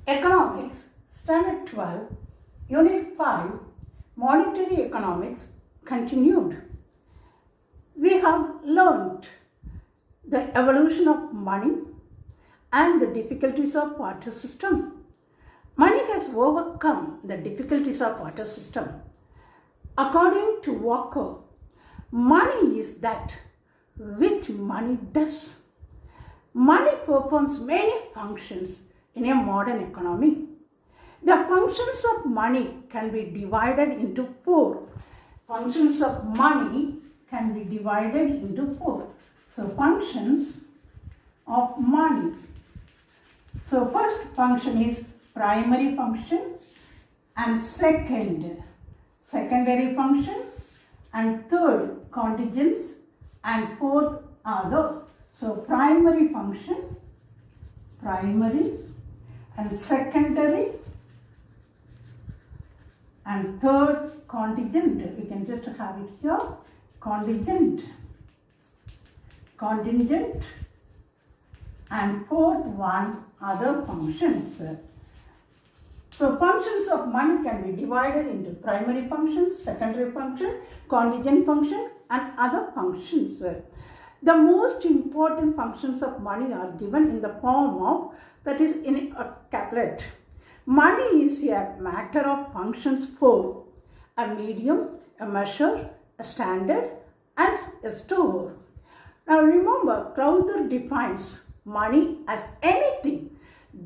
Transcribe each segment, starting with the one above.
Economics, Standard 12, Unit 5, Monetary Economics continued. We have learnt the evolution of money and the difficulties of barter system. Money has overcome the difficulties of barter system. According to Walker, money is that which money does. Money performs many functions in a modern economy. The functions of money can be divided into four. Functions of money can be divided into four. So, functions of money. So, first function is primary function, and second, secondary function, and third, contingents, and fourth, other. So, primary function, primary, and secondary, and third, contingent. We can just have it here, contingent, contingent, and fourth one, other functions. So, functions of money can be divided into primary function, secondary function, contingent function, and other functions. The most important functions of money are given in the form of, that is in a caplet. Money is a matter of functions for a medium, a measure, a standard, and a store. Now remember, Crowther defines money as anything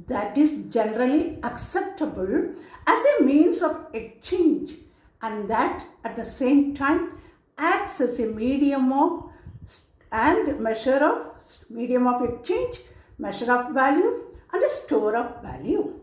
that is generally acceptable as a means of exchange and that at the same time acts as a medium of and measure of medium of exchange, measure of value, and a store of value.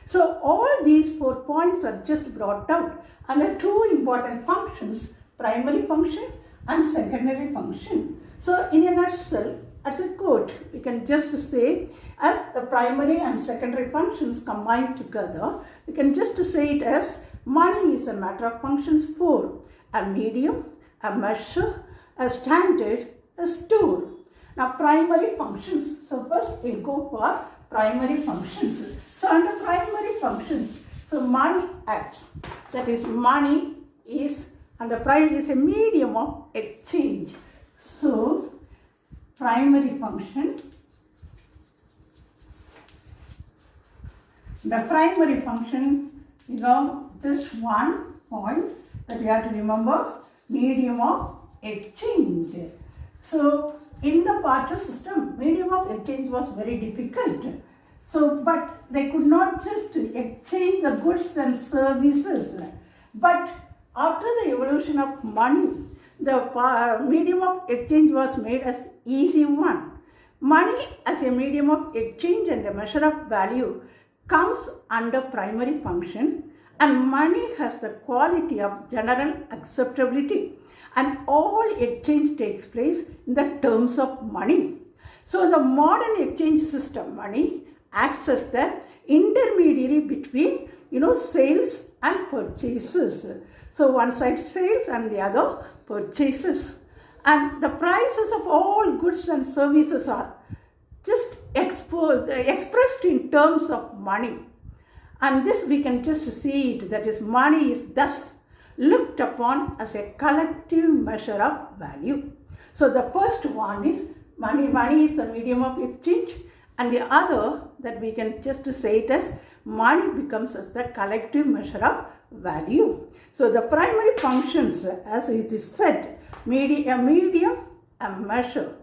So all these 4 points are just brought out under two important functions, primary function and secondary function. So in a nutshell, as a quote, we can just say as the primary and secondary functions combined together, we can just say it as money is a matter of functions for a medium, a measure, a standard, a store. Now primary functions. So first we'll go for primary functions. So under primary functions, so money acts. That is, money is under primary is a medium of exchange. So primary function. The primary function, just one point that you have to remember, medium of exchange. So in the barter system, medium of exchange was very difficult. So, but they could not just exchange the goods and services. But after the evolution of money, the medium of exchange was made as easy one. Money as a medium of exchange and a measure of value comes under primary function, and money has the quality of general acceptability, and all exchange takes place in the terms of money. So the modern exchange system, money, acts as the intermediary between sales and purchases. So one side sales and the other purchases, and the prices of all goods and services are just expressed in terms of money. And this we can just see it, that is, money is thus looked upon as a collective measure of value. So the first one is money. Money is the medium of exchange, and the other that we can just say it as money becomes as the collective measure of value. So the primary functions, as it is said, a medium, a measure.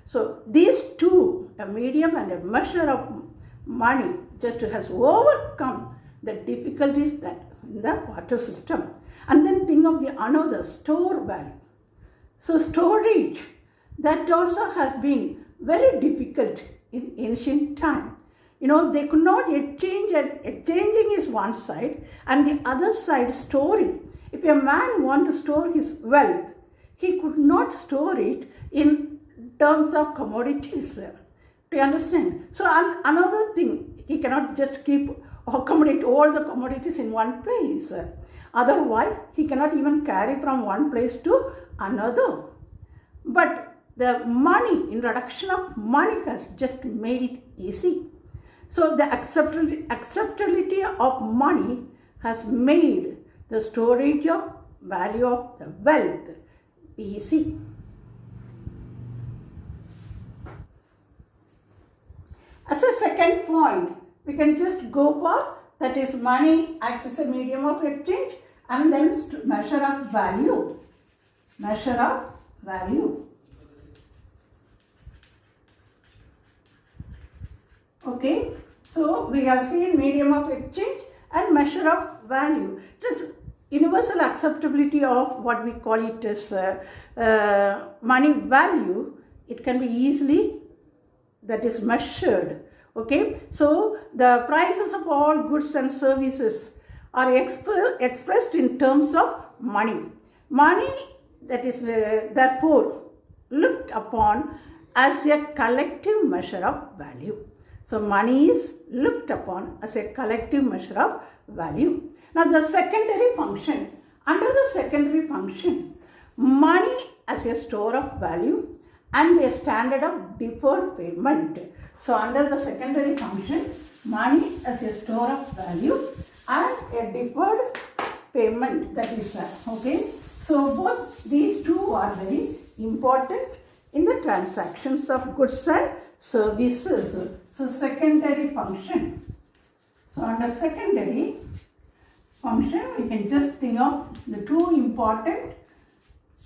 So these two, a medium and a measure of money, just has overcome the difficulties that in the barter system. And then think of the another, store value. So storage, that also has been very difficult in ancient time. They could not exchange, and exchanging is one side, and the other side storing. If a man wanted to store his wealth, he could not store it in terms of commodities. Do you understand? So another thing, he cannot just accommodate all the commodities in one place. Otherwise, he cannot even carry from one place to another. But the money, introduction of money has just made it easy. So the acceptability of money has made the storage of value of the wealth easy. As a second point, we can just go for, that is, money acts as a medium of exchange, and then measure of value. Measure of value. Okay, so we have seen medium of exchange and measure of value. It is universal acceptability of what we call it as money value. It can be easily, that is, measured. Okay, so the prices of all goods and services are expressed in terms of money. Money, that is therefore looked upon as a collective measure of value. So money is looked upon as a collective measure of value. Now the secondary function, under the secondary function, money as a store of value and a standard of deferred payment. So under the secondary function, money as a store of value and a deferred payment, that is okay. So both these two are very important in the transactions of goods and services. So secondary function. So under secondary function, we can just think of the two important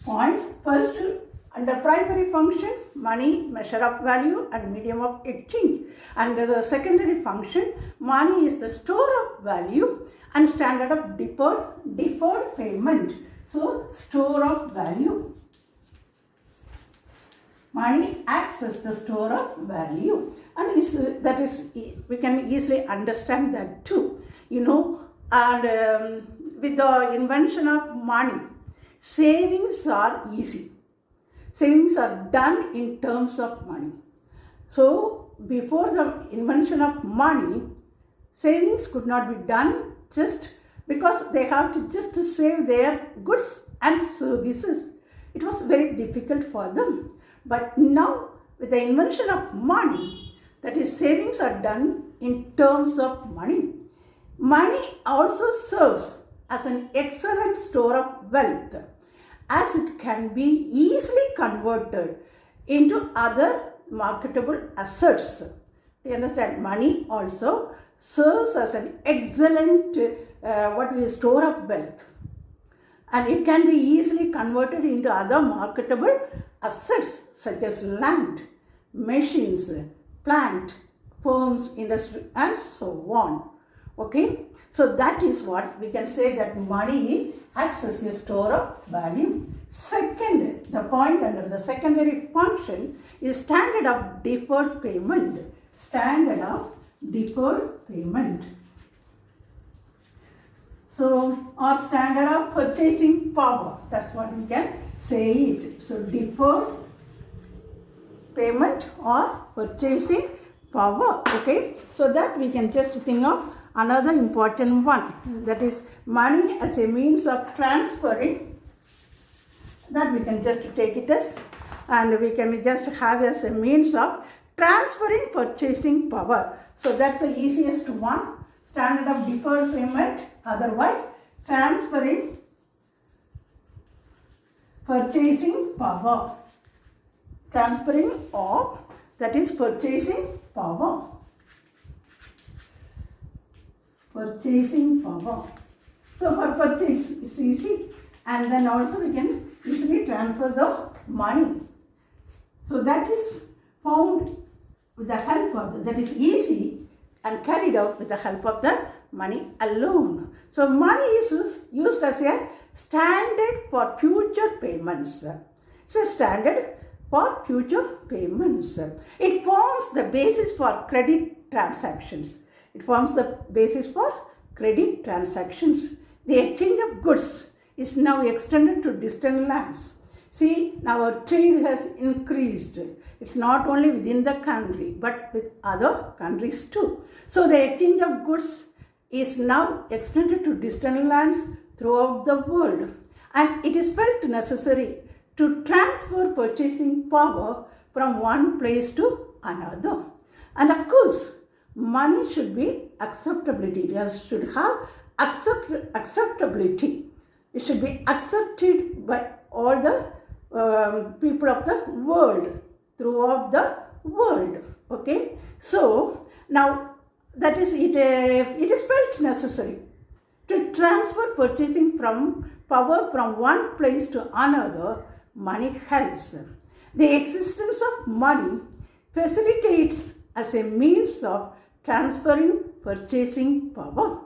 points. First, under primary function, money, measure of value and medium of exchange. Under the secondary function, money is the store of value and standard of deferred payment. So store of value. Money acts as the store of value, and that is, we can easily understand that too. And with the invention of money, savings are easy. Savings are done in terms of money. So before the invention of money, savings could not be done just because they have to just to save their goods and services. It was very difficult for them. But now with the invention of money, that is, savings are done in terms of money. Money also serves as an excellent store of wealth, as it can be easily converted into other marketable assets. You understand? Money also serves as an excellent store of wealth, and it can be easily converted into other marketable assets such as land, machines, plant, firms, industry, and so on. Okay, so that is what we can say, that money acts as a store of value. Second, the point under the secondary function is standard of deferred payment. Standard of deferred payment. So, or standard of purchasing power. That's what we can say it. So, deferred payment or purchasing power. Okay, so that we can just think of another important one, that is money as a means of transferring. That we can just take it as, and we can just have as a means of transferring purchasing power. So that's the easiest one, standard of deferred payment, otherwise transferring purchasing power. Transferring of, that is, purchasing power. Purchasing power. So for purchase, it's easy, and then also we can easily transfer the money. So that is found with the help of that is easy and carried out with the help of the money alone. So money is used as a standard for future payments. It's a standard for future payments. It forms the basis for credit transactions. It forms the basis for credit transactions. The exchange of goods is now extended to distant lands. See, now our trade has increased. It's not only within the country, but with other countries too. So the exchange of goods is now extended to distant lands throughout the world. And it is felt necessary to transfer purchasing power from one place to another. And of course, money should be acceptability. It should have acceptability. It should be accepted by all the people of the world, throughout the world. Okay. So now that is it. It is felt necessary to transfer purchasing power from one place to another. Money helps. The existence of money facilitates as a means of transferring purchasing power.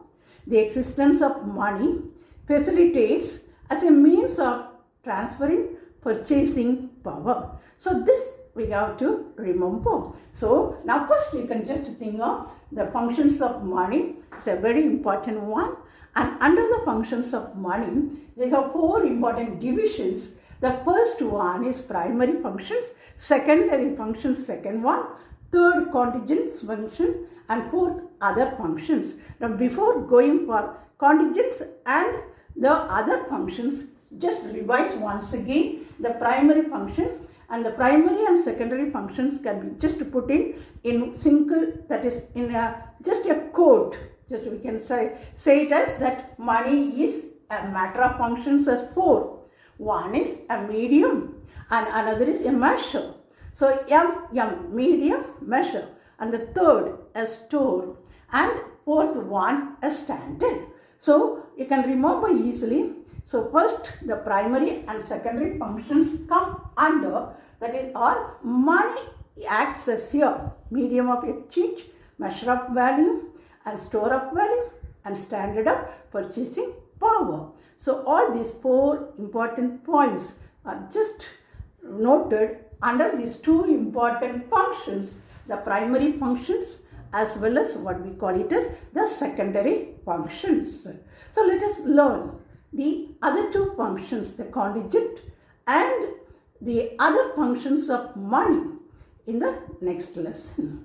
The existence of money facilitates as a means of transferring purchasing power. So this we have to remember. So now first you can just think of the functions of money. It's a very important one. And under the functions of money, we have 4 important divisions. The first one is primary functions, secondary functions, second one, third contingent function, and fourth other functions. Now before going for contingents and the other functions, just revise once again the primary function, and the primary and secondary functions can be just put in single, that is in just a quote. Just we can say it as that money is a matter of functions as 4. One is a medium and another is a measure. So M, medium, measure, and the third a store, and fourth one a standard. So you can remember easily. So first the primary and secondary functions come under, that is our money acts as your medium of exchange, measure of value, and store of value, and standard of purchasing power. So all these 4 important points are just noted under these 2 important functions, the primary functions as well as what we call it as the secondary functions. So let us learn the other 2 functions, the contingent and the other functions of money, in the next lesson.